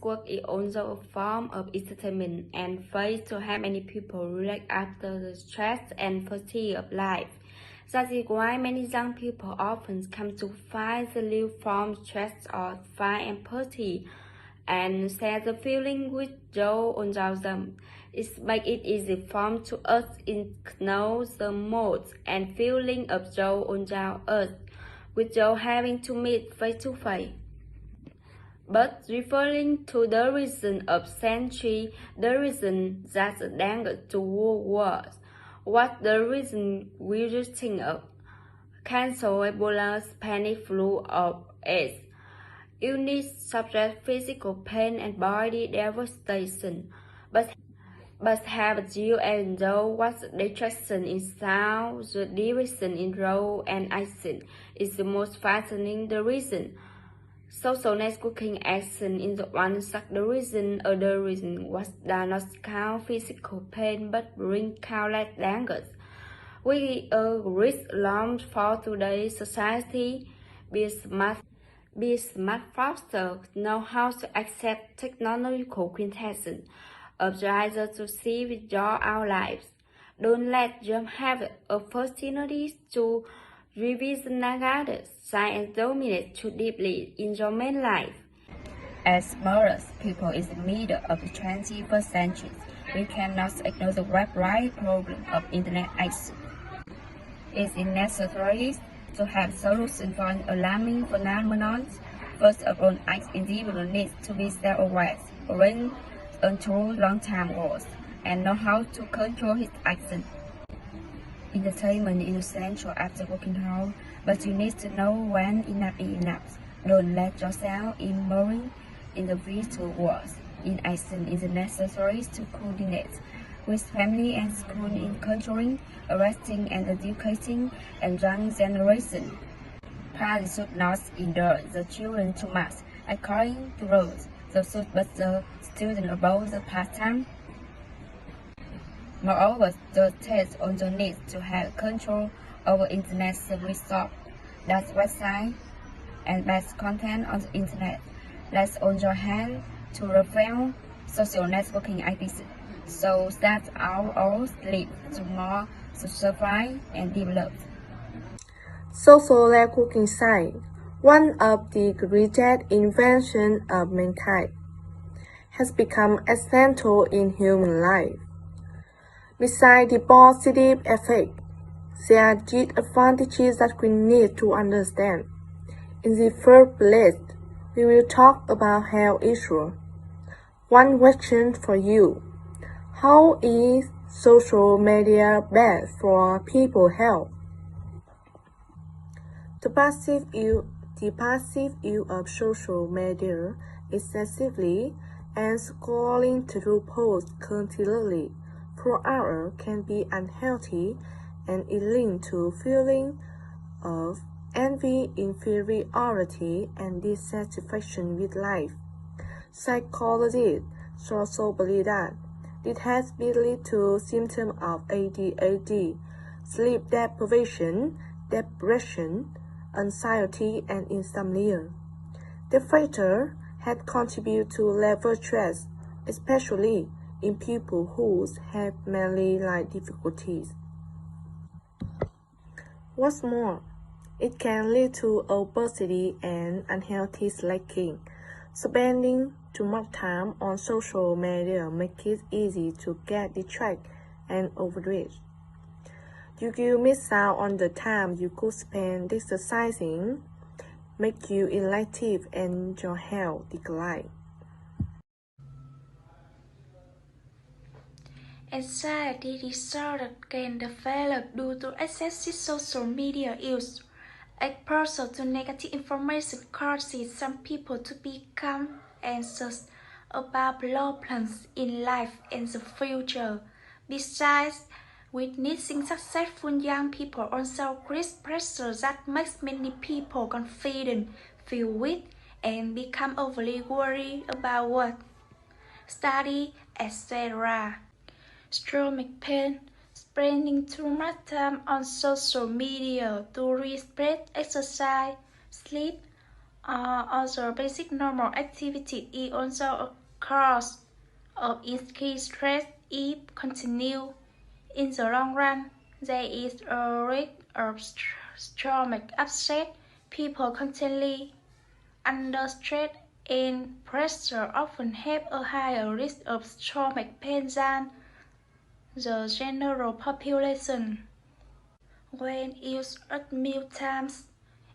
work is also a form of entertainment and faith to help many people relax after the stress and fatigue of life. That is why many young people often come to find relief from stress or find empathy and share the feeling with Joe around them. It makes it easy for to us in know the moods and feeling of Joe around us, with Joe having to meet face to face. But referring to the reason of century, the reason that the danger to war was, what the reason we just think of? Cancer, Ebola, Spanish flu, or AIDS. Illness subject physical pain and body devastation, but have you and know what the detraction in sound, the division in role and action is the most fascinating the reason. Social networking action in the one such the reason, other reason was does not count physical pain but bring countless dangers. We a risk alarm for today's society. Be smart faster, know how to accept technological quintessence, observe to see with your our lives. Don't let them have opportunities to revision negative science dominate too deeply in your main life. As modest people in the middle of the 21st century, we cannot ignore the right problem of internet access. It is necessary to have solutions for an alarming phenomenon. First of all, each individual needs to be self-aware, oriented into long-term goals, and know how to control his actions. Entertainment is essential after working hard, but you need to know when enough is enough. Don't let yourself immerse in the virtual world. In action is necessary to coordinate with family and school in controlling, arresting and educating and young generation. Parents should not endure the children too much, according to rules. They should but the student about the pastime. Moreover, the state also needs to have control over internet resources, that's website and best content on the internet. Let's also hand to refine social networking activities so that our all live to more satisfied and developed. Social networking site, one of the greatest inventions of mankind, has become essential in human life. Besides the positive effect, there are disadvantages that we need to understand. In the first place, we will talk about health issues. One question for you. How is social media bad for people's health? The passive use of social media excessively and scrolling through posts continually for hours can be unhealthy and is linked to feelings of envy, inferiority, and dissatisfaction with life. Psychologists also believe that it has been linked to symptoms of ADHD, sleep deprivation, depression, anxiety, and insomnia. The factor had contributed to level stress, especially in people who have mental life difficulties. What's more, it can lead to obesity and unhealthy snacking. Spending too much time on social media makes it easy to get distracted and overweight. You will miss out on the time you could spend exercising, make you inactive and your health decline. Anxiety disorder can develop due to excessive social media use. Exposure to negative information causes some people to become anxious about problems in life and the future. Besides, witnessing successful young people also creates pressure that makes many people confident, feel weak, and become overly worried about work, study, etc. Stomach pain, spending too much time on social media to restrict exercise, sleep, Other basic normal activity is also a cause of increased stress if continued. In the long run, there is a risk of stomach upset. People constantly under stress and pressure often have a higher risk of stomach pain than the general population. When used at mealtimes,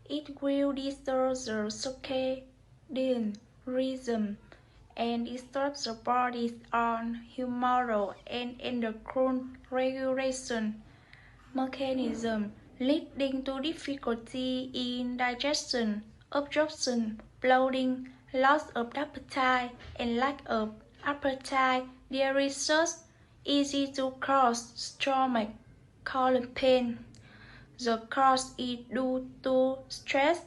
it will disturb the circadian rhythm and disturb the body's own hormonal and endocrine regulation mechanism, leading to difficulty in digestion, absorption, bloating, loss of appetite, and lack of appetite. There is thus easy to cause stomach colon pain. The cause is due to stress.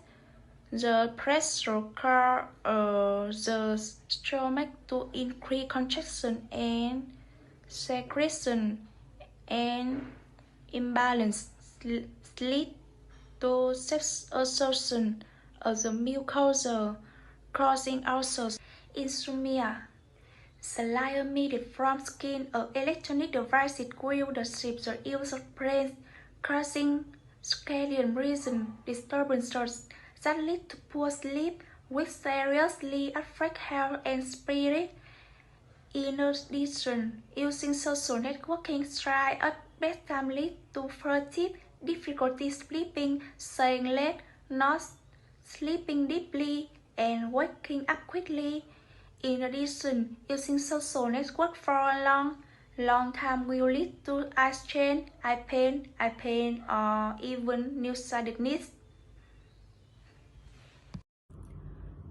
The pressure causes the stomach to increase contraction and secretion, and imbalance lead to absorption of the mucosa, causing also insomnia. The light emitted from skin or electronic devices will disrupt the use of brain, causing circadian rhythm disturbances that lead to poor sleep, which seriously affect health and spirit. In addition, using social networking right at bedtime leads to fatigue, difficulty sleeping, staying late, not sleeping deeply, and waking up quickly. In addition, using social network for a long time will lead to eye strain, eye pain, or even nearsightedness.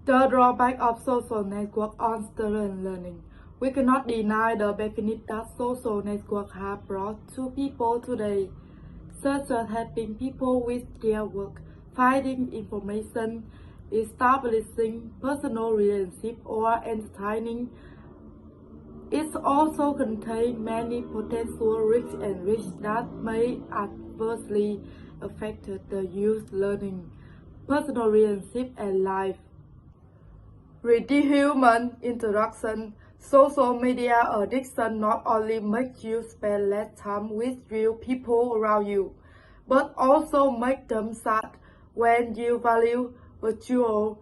The drawback of social network on student learning. We cannot deny the benefit that social networks have brought to people today, such as helping people with their work, finding information, establishing personal relationships, or entertaining. It also contains many potential risks and risks that may adversely affect the youth learning, personal relationship, and life. Reduce human interaction. Social media addiction not only makes you spend less time with real people around you, but also make them sad when you value virtual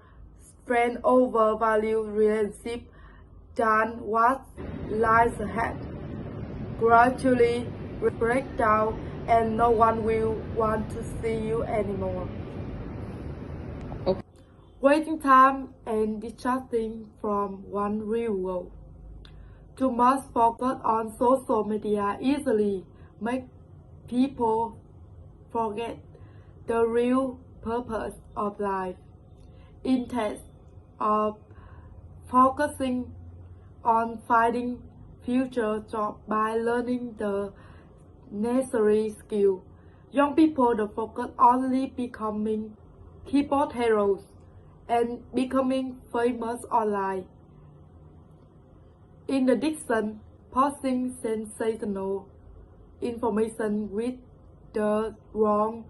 friends over value relationship than what lies ahead. Gradually break down and no one will want to see you anymore. Wasting time and distracting from one real world. Too much focus on social media easily make people forget the real purpose of life. Instead of focusing on finding future job by learning the necessary skill, young people the focus only becoming keyboard heroes and becoming famous online. In addition, posting sensational information with the wrong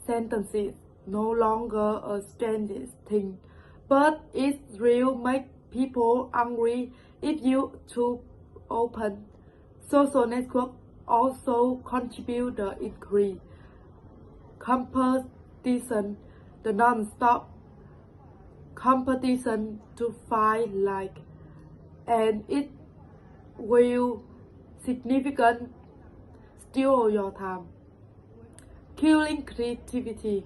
sentences no longer a strange thing, but it will make people angry if you too open. Social networks also contribute the increased competition, the non-stop competition to find like, and it will significantly steal your time, killing creativity.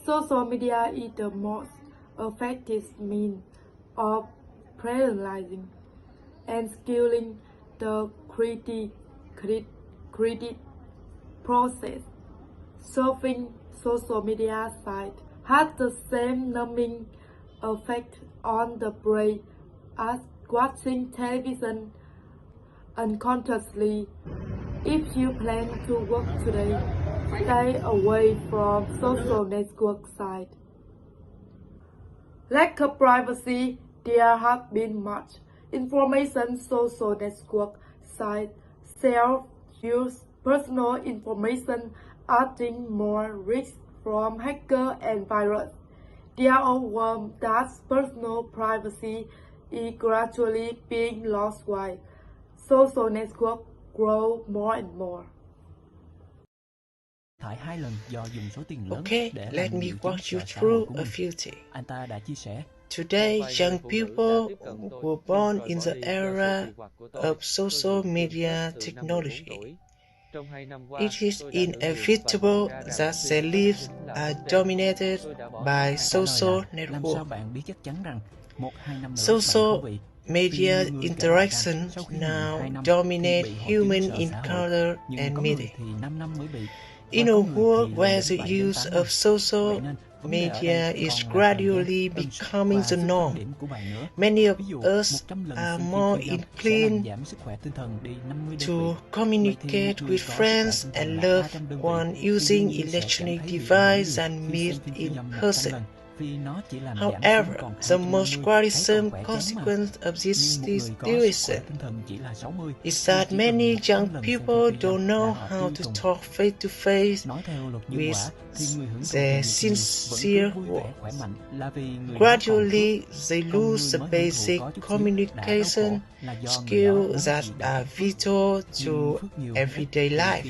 Social media is the most effective means of personalizing and scaling the creative process. Surfing social media sites has the same numbing effect on the brain as watching television unconsciously. If you plan to work today, stay away from social network sites. Lack of privacy. There has been much information social network sites self-use personal information, adding more risk from hackers and virus. There are one that personal privacy is gradually being lost while social networks grow more and more. Okay, let me walk you through a few things. Today, young people were born in the era of social media technology. It is inevitable that their lives are dominated by social networks. Social media interactions now dominate human encounter and meeting. In a world where the use of social media is gradually becoming the norm, many of us are more inclined to communicate with friends and loved ones using electronic devices than meet in person. However, the most worrisome consequence of this situation is that many young people don't know how to talk face-to-face with their sincere words. Gradually, they lose the basic communication skills that are vital to everyday life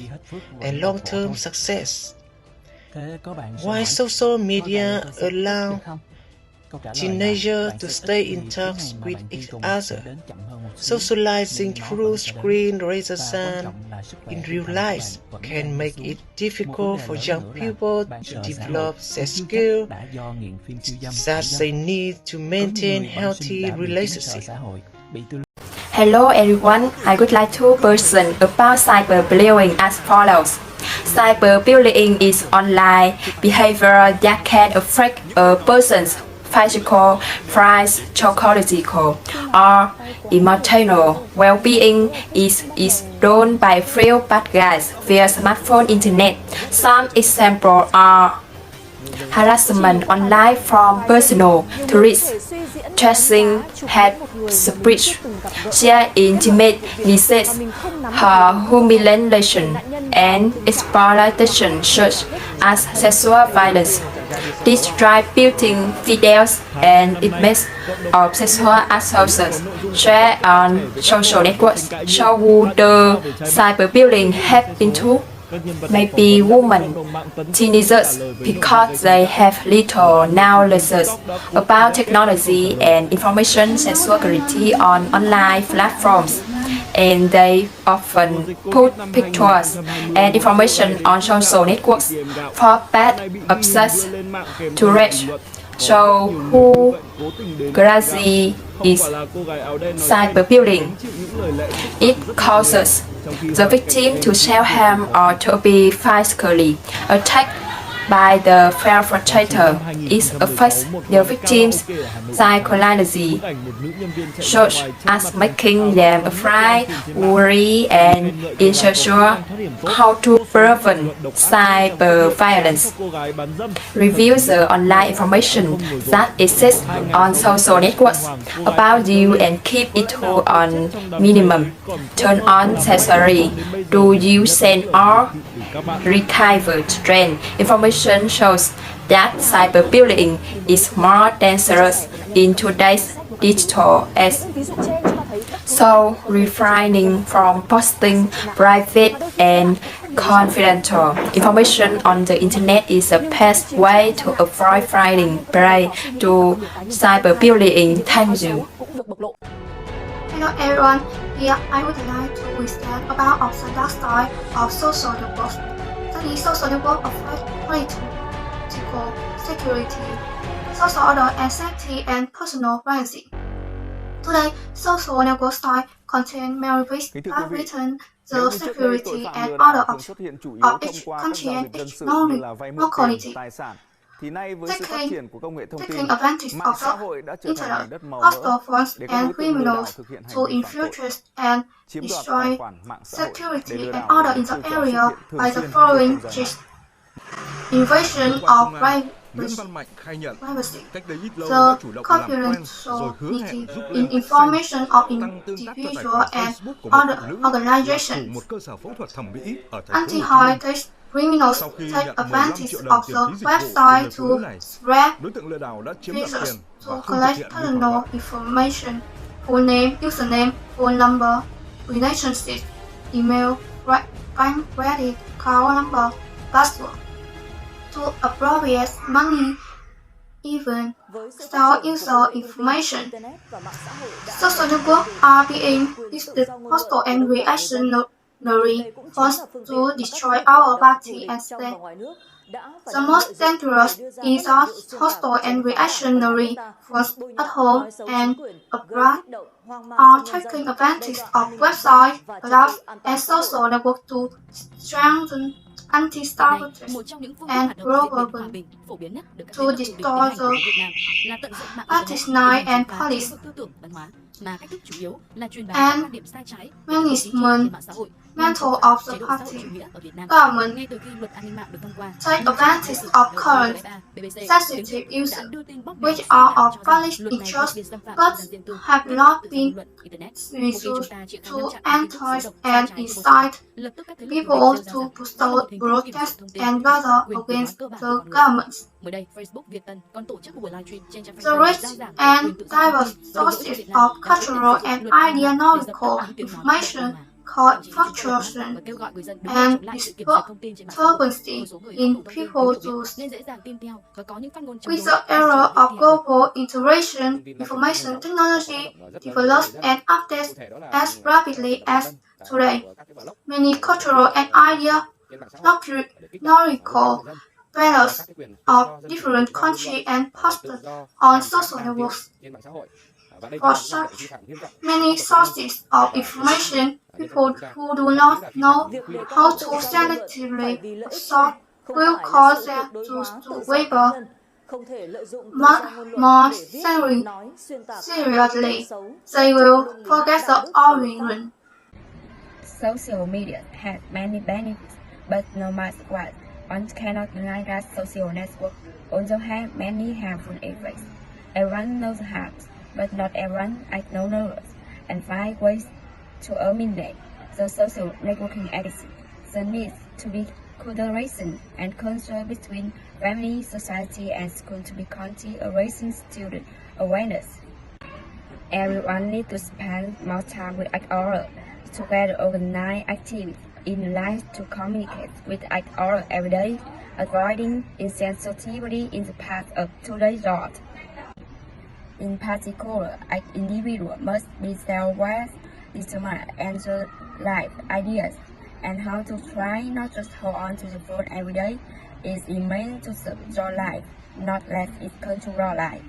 and long-term success. Why social media allow teenagers to stay in touch with each other, socializing through screen rather than in real life can make it difficult for young people to develop the skills that they need to maintain healthy relationships. Hello everyone, I would like to present about cyberbullying as follows. Cyberbullying is online behavior that can affect a person's physical, psychological, or emotional well-being. It is done by few bad guys via smartphone internet. Some examples are harassment online from personal to risk, trashing, hate speech, share intimate details, humiliation, and exploitation such as sexual violence. Distributing videos and images of sexual assaults shared on social networks show who the cyberbullying happens to. Maybe women, teenagers, because they have little knowledge about technology and information security on online platforms, and they often put pictures and information on social networks for bad access to reach. So who gradually is cyberbullying? It causes the victim to self-harm or to be physically attacked by the perpetrator. It affects the victim's psychology, such as making them afraid, worried, and insecure. How to prevent cyber violence? Review the online information that exists on social networks about you and keep it to a minimum. Turn on censorship. Do you send or recover trend? Information shows that cyberbullying is more dangerous in today's digital age. So, refraining from posting private and confidential information on the internet is the best way to avoid falling prey to cyberbullying. Thank you. Hello everyone, here I would like to present about the dark side of social networks. That is, social networks affect political security, social order and safety, and personal privacy. Today, social network sites contain malwares that threaten the security and order of each country and each locality. Taking advantage of the internet, hostile forms and criminals to infiltrate and destroy security and order in the area by the following: invasion of Nguyễn Văn Mạnh khai nhận privacy. cách đây ít lâu đã chủ động làm quen rồi hứa hẹn giúp in lên information of tăng tương tác cho tài individual khoản and Facebook của một other phụ nữ là chủ organizations. một cơ sở phẫu thuật thẩm mỹ ở thành phố Hồ Chí Minh. Anti-heritage criminals Sau khi take nhận 15 advantage triệu of đồng tiền phí the dịch vụ từ website người phụ nữ to này, spread đối tượng lừa đảo đã chiếm đoạt pictures tiền và to không thực collect hiện như personal thỏa thuận. information, full name, username, phone number, relationship, email, bank credit card number, password. To appropriate money, even store user information. Social networks are being listed hostile and reactionary force to destroy our body and state. The most dangerous is that hostile and reactionary force at home and abroad are taking advantage of websites, blogs, and social networks to strengthen anti-sabotage and propaganda to destroy the partisans and police and management mental of the party. Government take advantage of current sensitive issues which are of public interest but have not been resolved to entice and incite people to protest and gather against the government. The rich and diverse sources of cultural and ideological information cause fluctuation and disturbancy in people to with the era of global integration, information technology develops and updates as rapidly as today. Many cultural and ideological values of different countries and posted on social networks. For such many sources of information, people who do not know how to selectively sort will cause them to waver more seriously. They will forget the origin. Social media has many benefits, but no matter what, one cannot deny that social networks also have many harmful effects. Everyone knows the harms, but not everyone acknowledges and finds ways to eliminate the social networking addiction. There needs to be collaboration and control between family, society, and school to be continued raising student awareness. Everyone needs to spend more time with others, together organize activities in life to communicate with others every day, avoiding insensitivity in the path of today's world. In particular, an individual must be self-aware, determined, and life ideas, and how to try not just hold on to the phone every day is meant to serve your life, not let it control your life.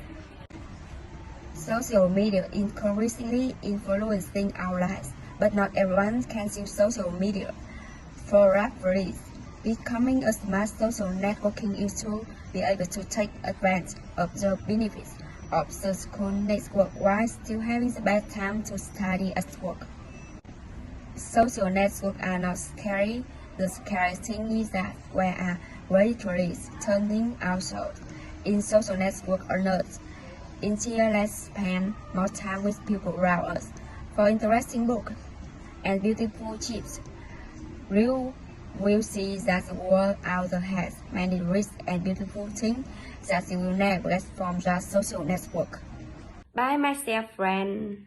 Social media increasingly influencing our lives, but not everyone can use social media. For reference, becoming a smart social networking is to be able to take advantage of the benefits of the school network while still having the best time to study at work. Social networks are not scary. The scary thing is that we are regularly turning ourselves in social network or not. Instead, let's spend more time with people around us. For interesting books and beautiful chips, you will see that the world out there has many rich and beautiful things that you will never get from just social network. Bye, my dear friend.